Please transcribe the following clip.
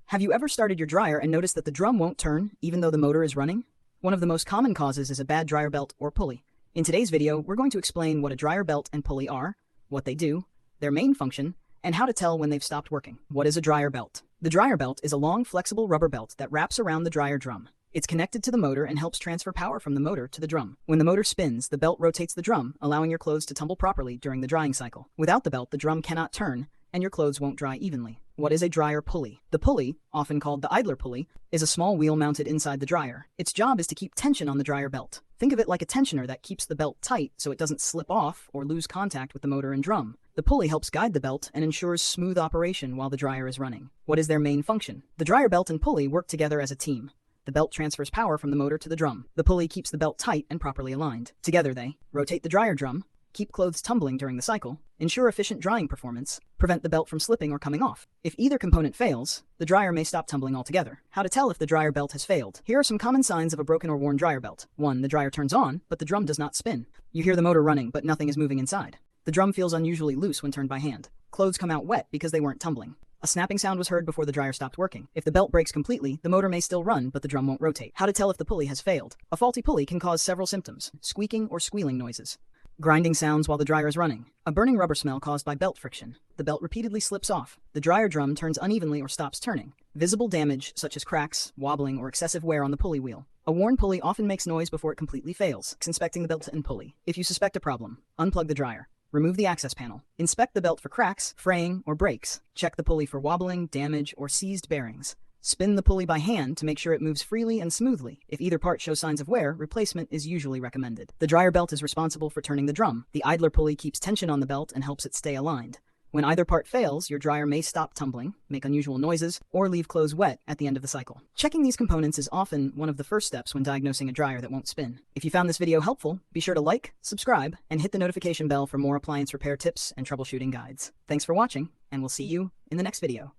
Have you ever started your dryer and noticed that the drum won't turn even though the motor is running? One of the most common causes is a bad dryer belt or pulley. In today's video, we're going to explain what a dryer belt and pulley are, what they do, their main function, and how to tell when they've stopped working. What is a dryer belt? The dryer belt is a long, flexible rubber belt that wraps around the dryer drum. It's connected to the motor and helps transfer power from the motor to the drum. When the motor spins, the belt rotates the drum, allowing your clothes to tumble properly during the drying cycle. Without the belt, the drum cannot turn, and your clothes won't dry evenly. What is a dryer pulley? The pulley, often called the idler pulley, is a small wheel mounted inside the dryer. Its job is to keep tension on the dryer belt. Think of it like a tensioner that keeps the belt tight so it doesn't slip off or lose contact with the motor and drum. The pulley helps guide the belt and ensures smooth operation while the dryer is running. What is their main function? The dryer belt and pulley work together as a team. The belt transfers power from the motor to the drum. The pulley keeps the belt tight and properly aligned. Together they rotate the dryer drum, keep clothes tumbling during the cycle, ensure efficient drying performance, prevent the belt from slipping or coming off. If either component fails, the dryer may stop tumbling altogether. How to tell if the dryer belt has failed? Here are some common signs of a broken or worn dryer belt. 1. The dryer turns on, but the drum does not spin. You hear the motor running, but nothing is moving inside. The drum feels unusually loose when turned by hand. Clothes come out wet because they weren't tumbling. A snapping sound was heard before the dryer stopped working. If the belt breaks completely, the motor may still run, but the drum won't rotate. How to tell if the pulley has failed? A faulty pulley can cause several symptoms: squeaking or squealing noises, grinding sounds while the dryer is running, a burning rubber smell caused by belt friction, the belt repeatedly slips off, the dryer drum turns unevenly or stops turning, visible damage such as cracks, wobbling, or excessive wear on the pulley wheel. A worn pulley often makes noise before it completely fails. Inspecting the belt and pulley. If you suspect a problem, unplug the dryer. Remove the access panel. Inspect the belt for cracks, fraying, or breaks. Check the pulley for wobbling, damage, or seized bearings. Spin the pulley by hand to make sure it moves freely and smoothly. If either part shows signs of wear, replacement is usually recommended. The dryer belt is responsible for turning the drum. The idler pulley keeps tension on the belt and helps it stay aligned. When either part fails, your dryer may stop tumbling, make unusual noises, or leave clothes wet at the end of the cycle. Checking these components is often one of the first steps when diagnosing a dryer that won't spin. If you found this video helpful, be sure to like, subscribe, and hit the notification bell for more appliance repair tips and troubleshooting guides. Thanks for watching, and we'll see you in the next video.